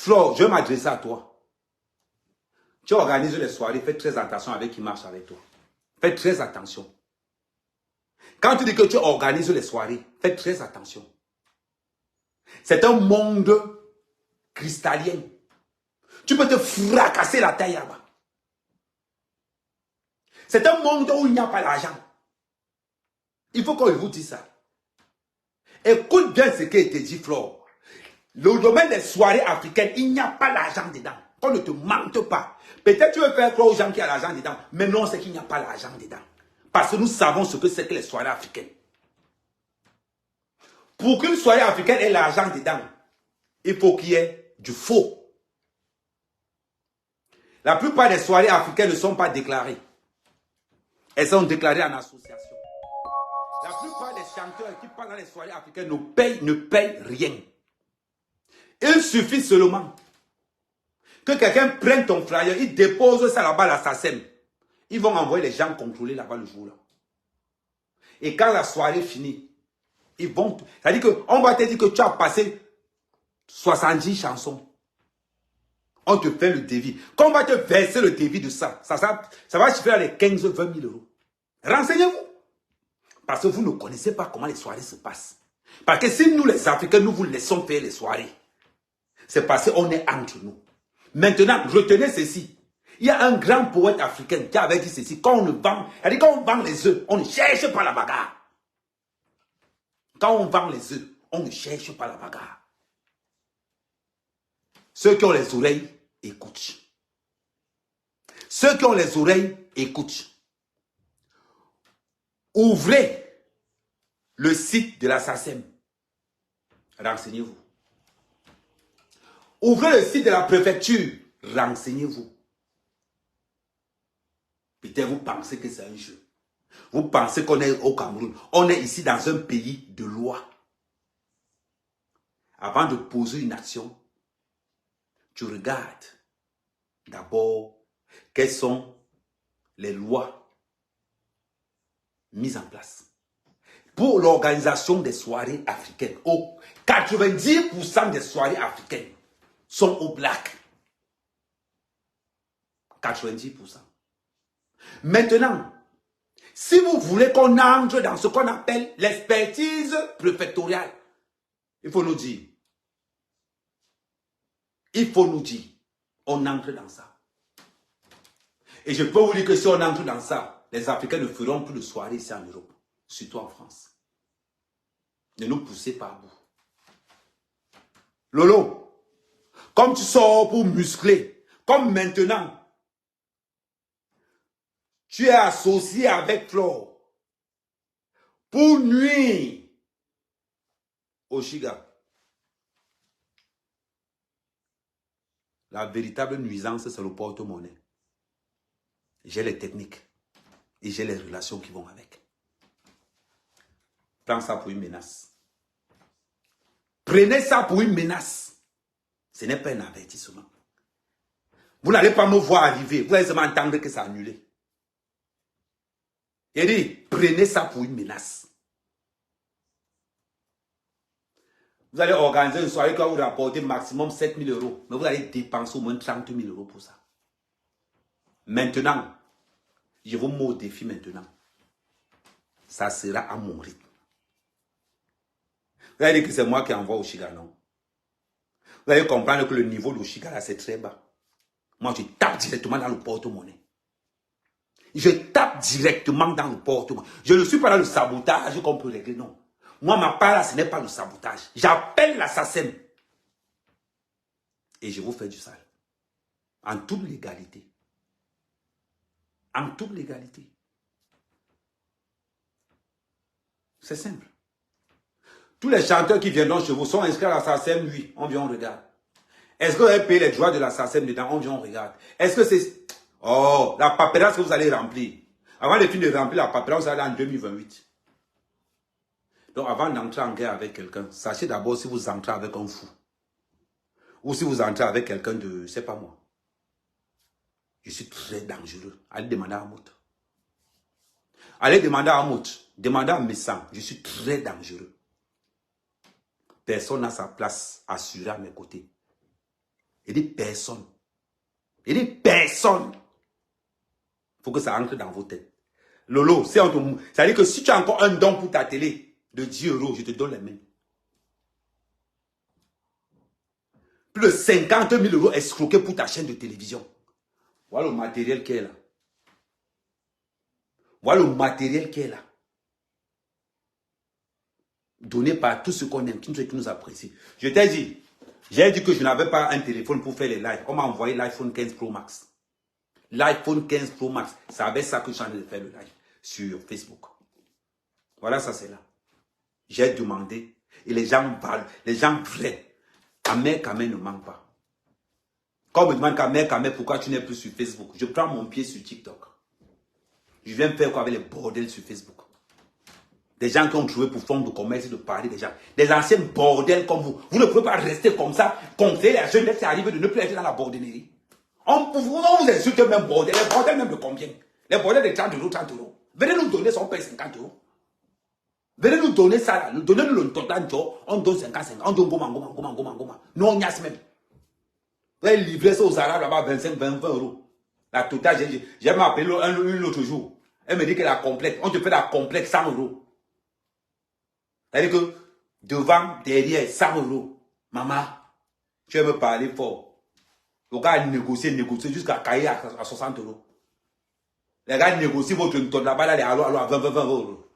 Flo, je vais m'adresser à toi. Tu organises les soirées, fais très attention avec qui marche avec toi. Fais très attention. Quand tu dis que tu organises les soirées, fais très attention. C'est un monde cristallin. Tu peux te fracasser la taille là-bas. C'est un monde où il n'y a pas d'argent. Il faut qu'on vous dise ça. Écoute bien ce qui te dit, Flo. Le domaine des soirées africaines, il n'y a pas d'argent dedans. Qu'on ne te mente pas. Peut-être tu veux faire croire aux gens qu'il y a l'argent dedans, mais non, c'est qu'il n'y a pas d'argent dedans. Parce que nous savons ce que c'est que les soirées africaines. Pour qu'une soirée africaine ait l'argent dedans, il faut qu'il y ait du faux. La plupart des soirées africaines ne sont pas déclarées. Elles sont déclarées en association. La plupart des chanteurs qui parlent dans les soirées africaines ne payent rien. Il suffit seulement que quelqu'un prenne ton flyer, il dépose ça là-bas à la SACEM. Ils vont envoyer les gens contrôler là-bas le jour-là. Et quand la soirée finit, ils vont... C'est-à-dire qu'on va te dire que tu as passé 70 chansons. On te fait le devis. Quand on va te verser le devis de ça, ça va se faire les 15-20 000 euros. Renseignez-vous. Parce que vous ne connaissez pas comment les soirées se passent. Parce que si nous les Africains, nous vous laissons faire les soirées, c'est parce qu'on est entre nous. Maintenant, retenez ceci. Il y a un grand poète africain qui avait dit ceci. Quand on vend, c'est-à-dire quand on vend les œufs, on ne cherche pas la bagarre. Quand on vend les œufs, on ne cherche pas la bagarre. Ceux qui ont les oreilles, écoutent. Ceux qui ont les oreilles, écoutent. Ouvrez le site de la SACEM. Renseignez-vous. Ouvrez le site de la préfecture. Renseignez-vous. Peut-être vous pensez que c'est un jeu. Vous pensez qu'on est au Cameroun. On est ici dans un pays de loi. Avant de poser une action, tu regardes d'abord quelles sont les lois mises en place. Pour l'organisation des soirées africaines, 90% des soirées africaines sont au black. 90%. Maintenant, si vous voulez qu'on entre dans ce qu'on appelle l'expertise préfectorale, il faut nous dire. Il faut nous dire. On entre dans ça. Et je peux vous dire que si on entre dans ça, les Africains ne feront plus de soirées ici en Europe. Surtout en France. Ne nous poussez pas à bout. Lolo, comme tu sors pour muscler, comme maintenant, tu es associé avec Flo pour nuire au Chiga. La véritable nuisance, c'est le porte-monnaie. J'ai les techniques et j'ai les relations qui vont avec. Prends ça pour une menace. Prenez ça pour une menace. Ce n'est pas un avertissement. Vous n'allez pas me voir arriver. Vous allez seulement entendre que c'est annulé. Il dit, prenez ça pour une menace. Vous allez organiser une soirée qui va vous rapporter maximum 7 000 euros. Mais vous allez dépenser au moins 30 000 euros pour ça. Maintenant, je vous mets au défi maintenant. Ça sera à mon rythme. Vous allez dire que c'est moi qui envoie au Chiga, non? Vous allez comprendre que le niveau de Chiga là, c'est très bas. Moi, je tape directement dans le porte-monnaie. Je tape directement dans le porte-monnaie. Je ne suis pas dans le sabotage qu'on peut régler, non. Moi, ma part là, ce n'est pas le sabotage. J'appelle la SACEM. Et je vous fais du sale. En toute légalité. En toute légalité. C'est simple. Tous les chanteurs qui viendront chez vous sont inscrits à la SACEM, oui. On vient, on regarde. Est-ce que vous avez payé les droits de la SACEM dedans? On vient, on regarde. Est-ce que c'est... Oh, la paperasse que vous allez remplir. Avant de finir de remplir la paperasse, vous allez en 2028. Donc, avant d'entrer en guerre avec quelqu'un, sachez d'abord si vous entrez avec un fou. Ou si vous entrez avec quelqu'un de... C'est pas moi. Je suis très dangereux. Allez demander à Mout. Allez demander à Mout. Demandez à Messan. Je suis très dangereux. Personne n'a sa place assurée à mes côtés. Il dit personne. Il dit personne. Il faut que ça entre dans vos têtes. Lolo, c'est entre nous. Ça veut dire que si tu as encore un don pour ta télé de 10 €, je te donne les mêmes. Plus de 50 000 € escroqués pour ta chaîne de télévision. Voilà le matériel qui est là. Voilà le matériel qui est là. Donné par tous ceux qu'on aime, tous ceux qui nous apprécient. Je t'ai dit, j'ai dit que je n'avais pas un téléphone pour faire les lives. On m'a envoyé l'iPhone 15 Pro Max. L'iPhone 15 Pro Max, c'est avec ça que je suis en train de faire le live sur Facebook. Voilà, ça c'est là. J'ai demandé et les gens parlent, les gens vrais. Ahmed Kamel ne manque pas. Quand on me demande Kamel, pourquoi tu n'es plus sur Facebook? Je prends mon pied sur TikTok. Je viens faire quoi avec les bordels sur Facebook? Des gens qui ont trouvé pour fond de commerce de parler des gens. Des anciens bordels comme vous. Vous ne pouvez pas rester comme ça, conseiller la jeunesse, c'est arrivé de ne plus être dans la bordellerie. On vous insulte même bordel. Les bordels même de combien? Les bordels de 30 €, 30 €. Venez nous donner son paye 50 €. Venez nous donner ça là. Donnez-nous le total, on donne 50, 50. On donne goma. Non, on y a même. Vous allez livrer ça aux Arabes là-bas 25, 20 €. La totale, j'ai appelé l'autre jour. Elle me dit que la complète, on te fait la complète 100 €. C'est-à-dire que devant, derrière, 100 €. Maman, tu veux me parler fort. Le gars négocier jusqu'à cahier à 60 €. Les gars négocient votre tonne là-bas, là, à 20 €.